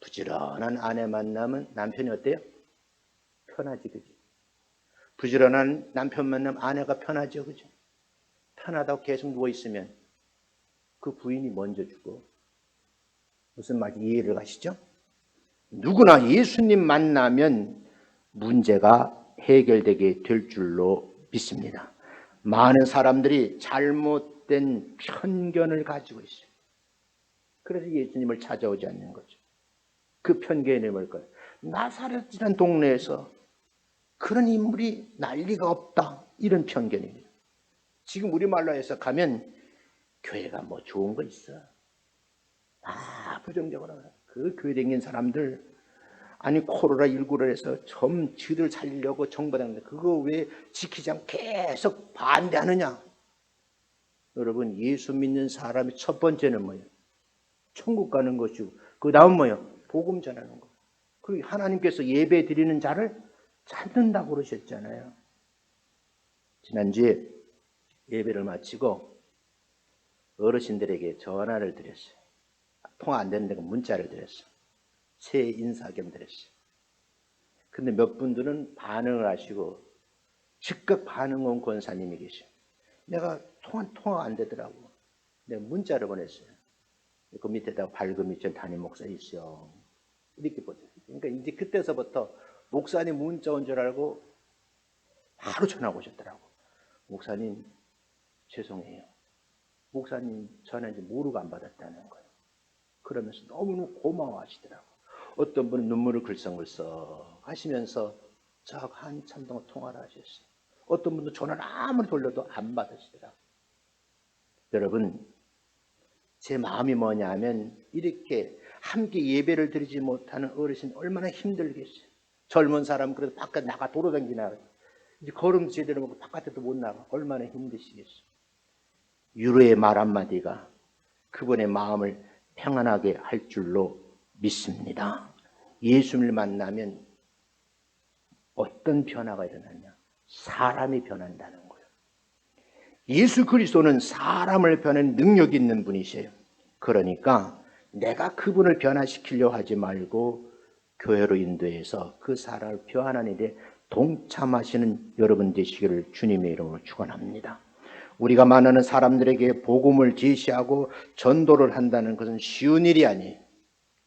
부지런한 아내 만나면 남편이 어때요? 편하지, 그죠? 부지런한 남편 만나면 아내가 편하죠, 그죠? 편하다고 계속 누워있으면 그 부인이 먼저 죽어. 무슨 말인지 이해를 가시죠? 누구나 예수님 만나면 문제가 해결되게 될 줄로 믿습니다. 많은 사람들이 잘못된 편견을 가지고 있어요. 그래서 예수님을 찾아오지 않는 거죠. 그 편견이 뭘까요? 나사렛이라는 동네에서 그런 인물이 난리가 없다. 이런 편견입니다. 지금 우리말로 해서 가면 교회가 뭐 좋은 거 있어. 부정적으로. 그 교회 다니는 사람들 아니 코로나19를 해서 좀 지들 살리려고 정부당인데 그거 왜 지키지 않고 계속 반대하느냐. 여러분 예수 믿는 사람의 첫 번째는 뭐예요? 천국 가는 것이고 그 다음 뭐예요? 복음 전하는 거. 그리고 하나님께서 예배 드리는 자를 찾는다고 그러셨잖아요. 지난주에 예배를 마치고 어르신들에게 전화를 드렸어요. 통화 안 되는 데가 문자를 드렸어요. 새해 인사 겸 드렸어요. 근데 몇 분들은 반응을 하시고 즉각 반응 온 권사님이 계셔요. 내가 통화 안 되더라고. 내가 문자를 보냈어요. 그 밑에다가 밝음이 전 담임 목사 있어요. 이렇게 보죠. 그러니까 이제 그때서부터 목사님 문자 온 줄 알고 바로 전화 오셨더라고. 목사님 죄송해요. 목사님 전화인지 모르고 안 받았다는 거예요. 그러면서 너무 고마워하시더라고. 어떤 분은 눈물을 글썽글썽 하시면서 저 한참 동안 통화를 하셨어요. 어떤 분도 전화를 아무리 돌려도 안 받으시더라고. 여러분 제 마음이 뭐냐 하면 이렇게 함께 예배를 드리지 못하는 어르신 얼마나 힘들겠어요. 젊은 사람은 그래도 바깥 나가 돌아다니나 이제 걸음 제대로 먹고 바깥에도 못 나가. 얼마나 힘드시겠어요. 유로의 말 한마디가 그분의 마음을 평안하게 할 줄로 믿습니다. 예수를 만나면 어떤 변화가 일어나냐? 사람이 변한다는 거예요. 예수 그리스도는 사람을 변하는 능력이 있는 분이세요. 그러니까 내가 그분을 변화시키려고 하지 말고 교회로 인도해서 그 사람을 변화하는 일에 동참하시는 여러분 되시기를 주님의 이름으로 축원합니다. 우리가 만나는 사람들에게 복음을 제시하고 전도를 한다는 것은 쉬운 일이 아니에요.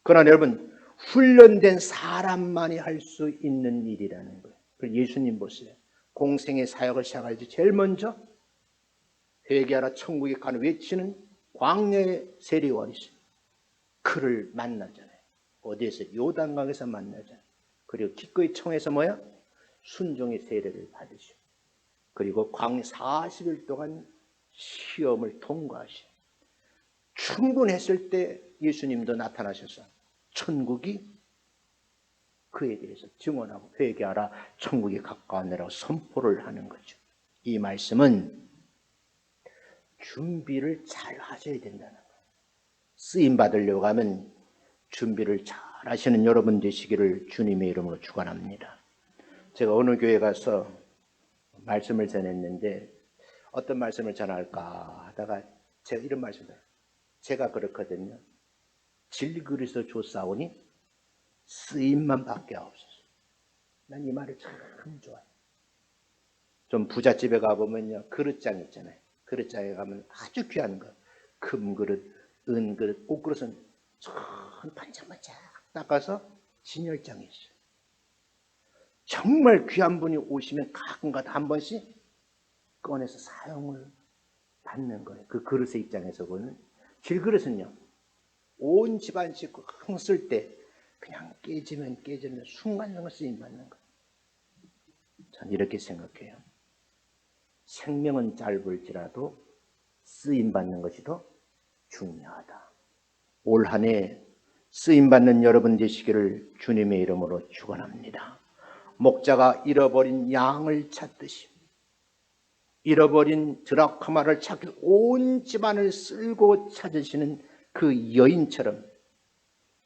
그러나 여러분 훈련된 사람만이 할 수 있는 일이라는 거예요. 예수님 보세요. 공생의 사역을 시작할 때 제일 먼저 회개하라 천국에 가는 외치는 광야의 세리와 있어요. 그를 만나잖아요. 어디에서? 요단강에서 만나잖아요. 그리고 기꺼이 청해서 뭐야? 순종의 세례를 받으시고, 그리고 광야 40일 동안 시험을 통과하시고, 충분했을 때 예수님도 나타나셔서 천국이 그에 대해서 증언하고 회개하라, 천국이 가까웠느라고 선포를 하는 거죠. 이 말씀은 준비를 잘 하셔야 된다는 거예요. 쓰임 받으려고 하면 준비를 잘 하시는 여러분 되시기를 주님의 이름으로 축원합니다. 제가 어느 교회 가서 말씀을 전했는데 어떤 말씀을 전할까 하다가 제가 이런 말씀을 해요. 제가 그렇거든요. 질그리스도 조사오니 쓰임만 받게 하옵소서. 난 이 말을 참 좋아해요. 좀 부잣집에 가보면요, 그릇장 있잖아요. 그릇장에 가면 아주 귀한 거, 금그릇, 은그릇, 꽃그릇은 전 반짝반짝 닦아서 진열장에 있어요. 정말 귀한 분이 오시면 가끔가다 한 번씩 꺼내서 사용을 받는 거예요. 그 그릇의 입장에서 보는. 질그릇은요, 온 집안 식구 쓸 때 그냥 깨지면 순간적으로 쓰임받는 거예요. 전 이렇게 생각해요. 생명은 짧을지라도 쓰임받는 것이 더 중요하다. 올 한 해 쓰임받는 여러분 되시기를 주님의 이름으로 축원합니다. 목자가 잃어버린 양을 찾듯이, 잃어버린 드라크마를 찾기 온 집안을 쓸고 찾으시는 그 여인처럼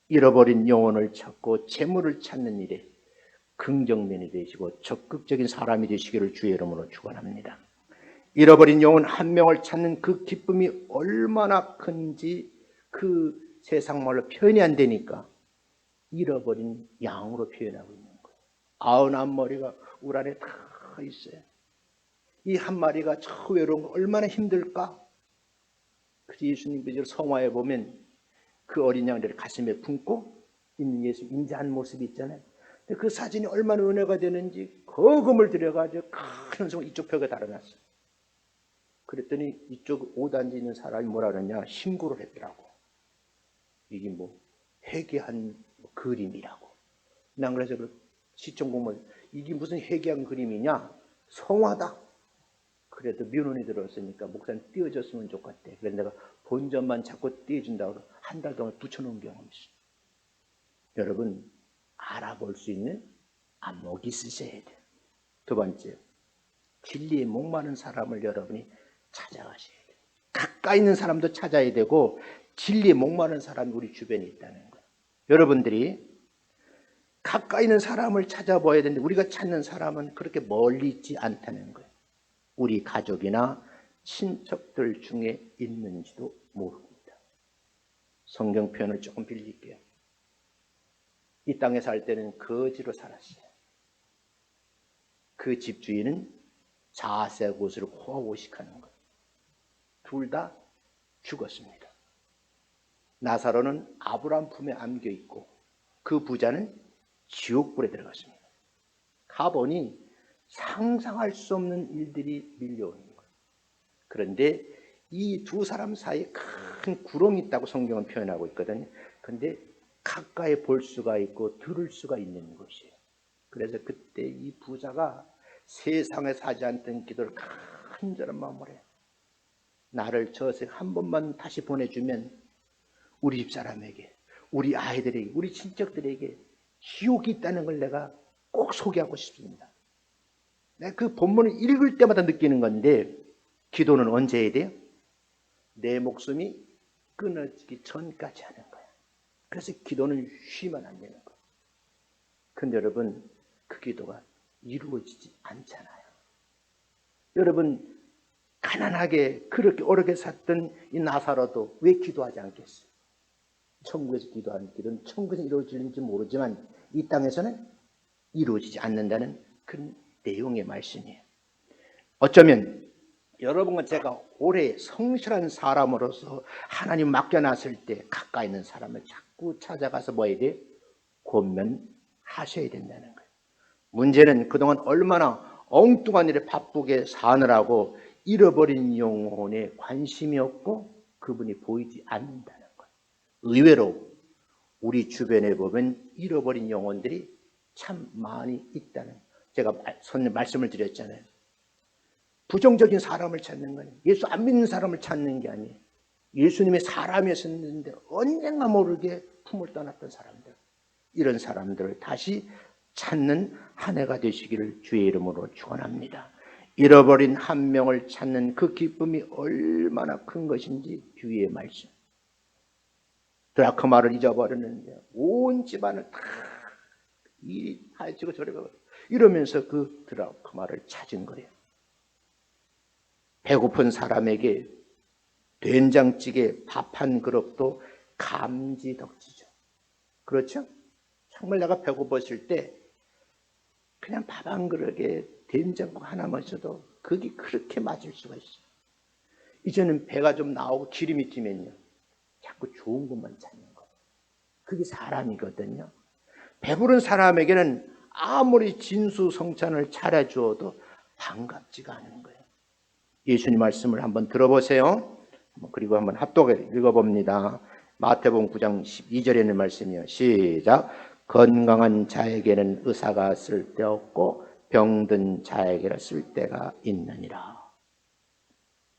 잃어버린 영혼을 찾고 재물을 찾는 일에 긍정면이 되시고 적극적인 사람이 되시기를 주의 이름으로 축원합니다. 잃어버린 영혼 한 명을 찾는 그 기쁨이 얼마나 큰지 그 세상 말로 표현이 안 되니까 잃어버린 양으로 표현하고 있는 거예요. 99마리가 울 안에 다 있어요. 이 한 마리가 저 외로운 거 얼마나 힘들까? 그래서 예수님께서 성화에 보면 그 어린 양들을 가슴에 품고 있는 예수 인자한 모습이 있잖아요. 근데 그 사진이 얼마나 은혜가 되는지 거금을 들여가지고 큰 손을 이쪽 벽에 달아놨어요. 그랬더니 이쪽 5단지 있는 사람이 뭐라 그러냐, 신고를 했더라고. 이게 뭐 회개한 그림이라고. 난 그래서 그 시청 공무원, 이게 무슨 회개한 그림이냐, 성화다. 그래도 민원이 들어왔으니까 목사님 띄워줬으면 좋겠대. 그래서 내가 본전만 자꾸 띄워준다고 한 달 동안 붙여놓은 경험이 있어요. 여러분, 알아볼 수 있는 안목이 있으셔야 돼요. 두 번째, 진리에 목마른 사람을 여러분이 찾아가셔야 돼요. 가까이 있는 사람도 찾아야 되고 진리에 목마른 사람이 우리 주변에 있다는 거예요. 여러분들이 가까이 있는 사람을 찾아봐야 되는데 우리가 찾는 사람은 그렇게 멀리 있지 않다는 거예요. 우리 가족이나 친척들 중에 있는지도 모릅니다. 성경 표현을 조금 빌릴게요. 이 땅에 살 때는 거지로 살았어요. 그 집주인은 자색 옷을 호화호식하는 거예요. 둘 다 죽었습니다. 나사로는 아브라함 품에 안겨 있고 그 부자는 지옥불에 들어갔습니다. 가보니 상상할 수 없는 일들이 밀려오는 거예요. 그런데 이 두 사람 사이에 큰 구름이 있다고 성경은 표현하고 있거든요. 그런데 가까이 볼 수가 있고 들을 수가 있는 것이에요. 그래서 그때 이 부자가 세상에 사지 않던 기도를 간절한 마음으로 해요. 나를 저세 한 번만 다시 보내주면 우리 집사람에게, 우리 아이들에게, 우리 친척들에게 지옥이 있다는 걸 내가 꼭 소개하고 싶습니다. 내가 그 본문을 읽을 때마다 느끼는 건데, 기도는 언제 해야 돼요? 내 목숨이 끊어지기 전까지 하는 거예요. 그래서 기도는 쉬면 안 되는 거예요. 근데 여러분, 그 기도가 이루어지지 않잖아요. 여러분, 가난하게 그렇게 어렵게 샀던 이 나사로도 왜 기도하지 않겠어요? 천국에서 기도하는 기도는 천국에서 이루어지는지 모르지만 이 땅에서는 이루어지지 않는다는 그런 내용의 말씀이에요. 어쩌면 여러분과 제가 오래 성실한 사람으로서 하나님 맡겨놨을 때 가까이 있는 사람을 자꾸 찾아가서 뭐 해야 돼요? 권면하셔야 된다는 거예요. 문제는 그동안 얼마나 엉뚱한 일에 바쁘게 사느라고 잃어버린 영혼에 관심이 없고 그 그분이 보이지 않는다는 거예요. 의외로 우리 주변에 보면 잃어버린 영혼들이 참 많이 있다는, 제가 말씀을 드렸잖아요. 부정적인 사람을 찾는 건 예수 안 믿는 사람을 찾는 게 아니에요. 예수님의 사람이었는데 언젠가 모르게 품을 떠났던 사람들, 이런 사람들을 다시 찾는 한 해가 되시기를 주의 이름으로 축원합니다. 잃어버린 한 명을 찾는 그 기쁨이 얼마나 큰 것인지 주의 말씀. 드라크마를 잊어버렸는데 온 집안을 다 이 하여치고 저래가 이러면서 그 드라크마를 찾은 거예요. 배고픈 사람에게 된장찌개 밥 한 그릇도 감지덕지죠. 그렇죠? 정말 내가 배고팠을 때 그냥 밥 한 그릇에 된장국 하나만 있어도 그게 그렇게 맞을 수가 있어요. 이제는 배가 좀 나오고 기름이 튀면요, 자꾸 좋은 것만 찾는 거예요. 그게 사람이거든요. 배부른 사람에게는 아무리 진수성찬을 차려주어도 반갑지가 않은 거예요. 예수님 말씀을 한번 들어보세요. 그리고 한번 합독해 읽어봅니다. 마태복음 9장 12절에 있는 말씀이요. 시작. 건강한 자에게는 의사가 쓸데없고 병든 자에게는 쓸데가 있느니라.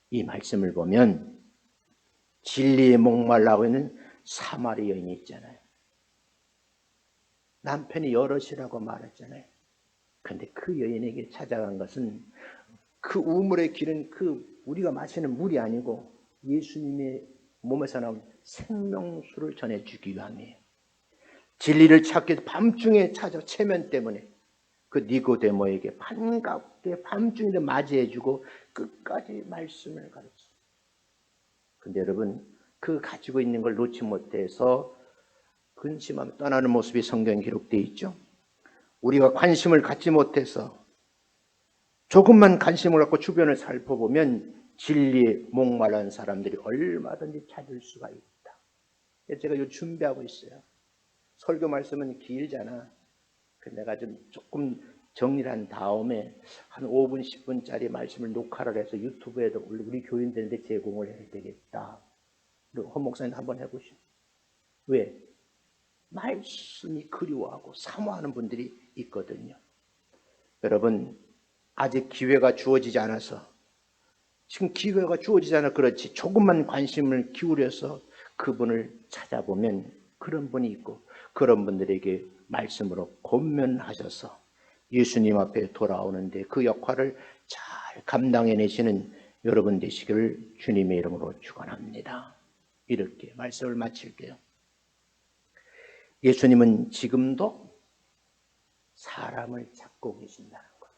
이 말씀을 보면 진리에 목말라고 있는 사마리 여인이 있잖아요. 남편이 여럿이라고 말했잖아요. 그런데 그 여인에게 찾아간 것은 그 우물의 길은 그 우리가 마시는 물이 아니고 예수님의 몸에서 나온 생명수를 전해주기 위함이에요. 진리를 찾기 위해서 밤중에 찾아 체면 때문에 그 니고데모에게 반갑게 밤중에 맞이해주고 끝까지 말씀을 가르쳤어요. 근데 여러분, 그 가지고 있는 걸 놓지 못해서 근심하며 떠나는 모습이 성경에 기록되어 있죠. 우리가 관심을 갖지 못해서 조금만 관심을 갖고 주변을 살펴보면 진리에 목마른 사람들이 얼마든지 찾을 수가 있다. 제가 요 준비하고 있어요. 설교 말씀은 길잖아. 내가 좀 조금 정리를 한 다음에 한 5분, 10분짜리 말씀을 녹화를 해서 유튜브에도 우리 교인들한테 제공을 해야 되겠다. 헌 목사님 한번 해보시오. 왜? 말씀이 그리워하고 사모하는 분들이 있거든요. 여러분, 아직 기회가 주어지지 않아서, 지금 기회가 주어지지 않아 그렇지, 조금만 관심을 기울여서 그분을 찾아보면 그런 분이 있고, 그런 분들에게 말씀으로 권면하셔서 예수님 앞에 돌아오는데 그 역할을 잘 감당해내시는 여러분 되시기를 주님의 이름으로 축원합니다. 이렇게 말씀을 마칠게요. 예수님은 지금도 사람을 찾고 계신다는 거예요.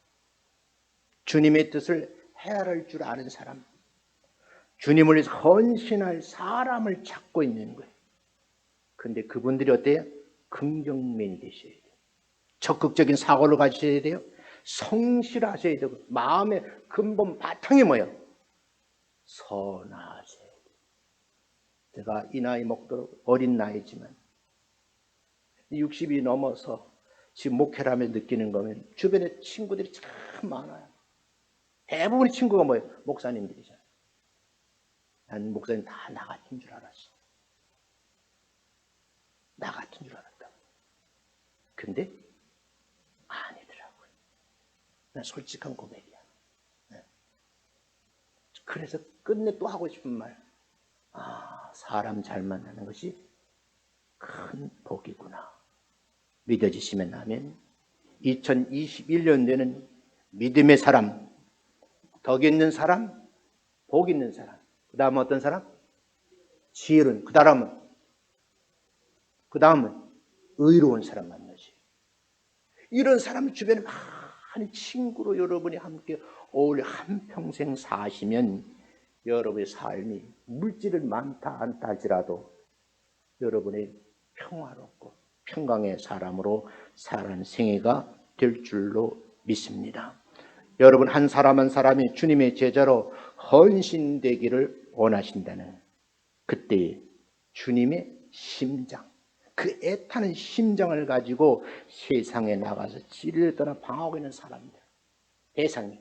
주님의 뜻을 헤아릴 줄 아는 사람, 주님을 위해서 헌신할 사람을 찾고 있는 거예요. 그런데 그분들이 어때요? 긍정면이 되셔야 돼요. 적극적인 사고를 가지셔야 돼요. 성실하셔야 되고, 마음의 근본 바탕이 뭐예요? 선하셔야 돼요. 제가 이 나이 먹도록 어린 나이지만 60이 넘어서 지금 목회를 하며 느끼는 거면 주변에 친구들이 참 많아요. 대부분의 친구가 뭐예요? 목사님들이잖아요. 난 목사님 다 나 같은 줄 알았어. 나 같은 줄 알았다. 근데 아니더라고요. 난 솔직한 고백이야. 그래서 끝내 또 하고 싶은 말. 사람 잘 만나는 것이 큰 복이구나. 믿어지시면 아멘. 2021년도에는 믿음의 사람, 덕 있는 사람, 복 있는 사람, 그 다음은 어떤 사람? 지혜로운, 그 다음은 의로운 사람 만나지. 이런 사람 주변에 많은 친구로 여러분이 함께 어울려 한평생 사시면 여러분의 삶이 물질은 많다 않다 할지라도 여러분의 평화롭고 평강의 사람으로 사는 생애가 될 줄로 믿습니다. 여러분 한 사람 한 사람이 주님의 제자로 헌신되기를 원하신다는 그때 주님의 심장, 그 애타는 심장을 가지고 세상에 나가서 진리를 떠나 방황하고 있는 사람들, 대상이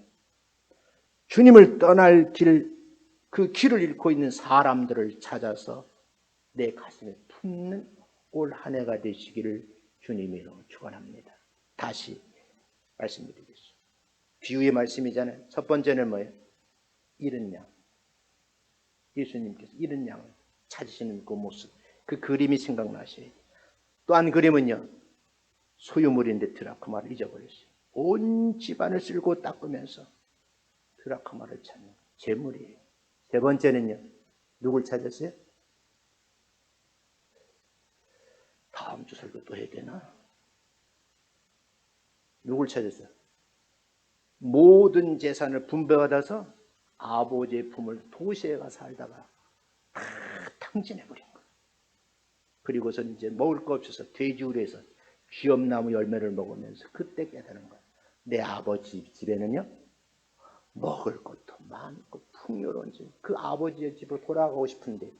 주님을 떠날 길 그 길을 잃고 있는 사람들을 찾아서 내 가슴에 품는 올 한 해가 되시기를 주님으로 축원합니다. 다시 말씀드리겠습니다. 비유의 말씀이잖아요. 첫 번째는 뭐예요? 잃은 양. 예수님께서 잃은 양을 찾으시는 그 모습, 그 그림이 생각나셔야 돼요. 또 한 그림은요, 소유물인데 드라크마를 잊어버렸어요. 온 집안을 쓸고 닦으면서 드라크마를 찾는 재물이에요. 세 번째는요, 누굴 찾았어요? 다음 주 설교 또 해야 되나? 누굴 찾았어요? 모든 재산을 분배받아서 아버지의 품을 도시에 가 살다가 다 탕진해버린 거예요. 그리고서 이제 먹을 거 없어서 돼지우리에서 귀염나무 열매를 먹으면서 그때 깨달은 거예요. 내 아버지 집에는요, 먹을 것도 많고 풍요로운 집, 그 아버지의 집으로 돌아가고 싶은데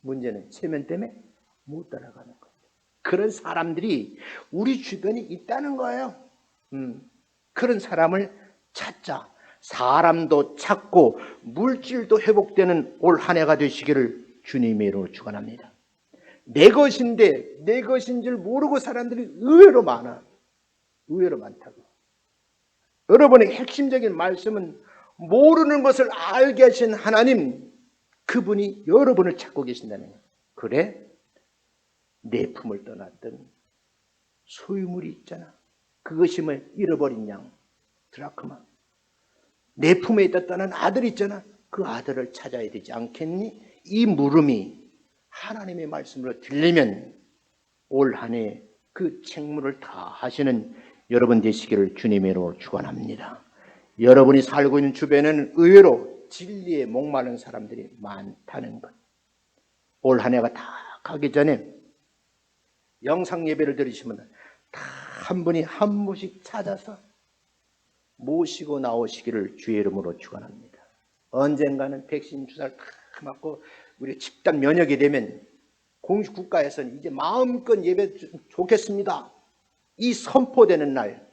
문제는 체면 때문에 못 따라가는 거예요. 그런 사람들이 우리 주변에 있다는 거예요. 그런 사람을 찾자. 사람도 찾고 물질도 회복되는 올 한 해가 되시기를 주님의 이름으로 축원합니다. 내 것인데 내 것인 줄 모르고 사람들이 의외로 많아. 의외로 많다고. 여러분의 핵심적인 말씀은 모르는 것을 알게 하신 하나님, 그분이 여러분을 찾고 계신다는 거예요. 그래? 내 품을 떠났던 소유물이 있잖아. 그것이 뭐 잃어버린 양, 드라크마. 내 품에 있었다는 아들 있잖아. 그 아들을 찾아야 되지 않겠니? 이 물음이 하나님의 말씀으로 들리면 올 한 해 그 책무를 다 하시는 여러분 되시기를 주님의 이름으로 축원합니다. 여러분이 살고 있는 주변에는 의외로 진리에 목마른 사람들이 많다는 것. 올 한 해가 다 가기 전에 영상 예배를 드리시면 다 한 분이 한 분씩 찾아서 모시고 나오시기를 주의 이름으로 축원합니다. 언젠가는 백신 주사를 다 맞고 우리 집단 면역이 되면 공식 국가에서는 이제 마음껏 예배 좋겠습니다. 이 선포되는 날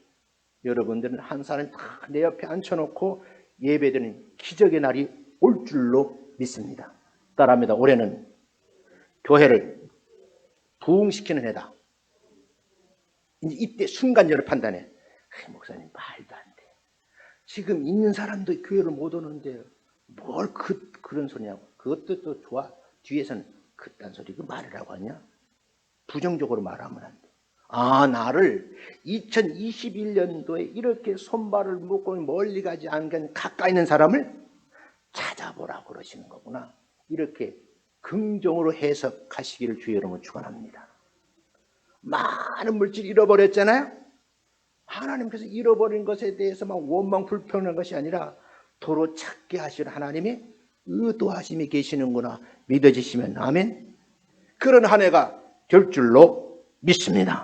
여러분들은 한 사람 다 내 옆에 앉혀놓고 예배드리는 기적의 날이 올 줄로 믿습니다. 따라합니다. 올해는 교회를 부흥시키는 해다. 이때 순간적으로 판단해. 목사님 말도 안 돼. 지금 있는 사람도 교회를 못 오는데 뭘 그런 소리냐고. 그것도 또 좋아. 뒤에서는 그딴 소리 그 말이라고 하냐. 부정적으로 말하면 안 돼. 아, 나를 2021년도에 이렇게 손발을 묶고 멀리 가지 않은 가까이 있는 사람을 찾아보라고 그러시는 거구나. 이렇게 긍정으로 해석하시기를 주의 이름으로 축원합니다. 많은 물질을 잃어버렸잖아요. 하나님께서 잃어버린 것에 대해서만 원망 불평한 것이 아니라 도로 찾게 하실 하나님의 의도하심이 계시는구나 믿어지시면 아멘. 그런 한 해가 될 줄로 믿습니다.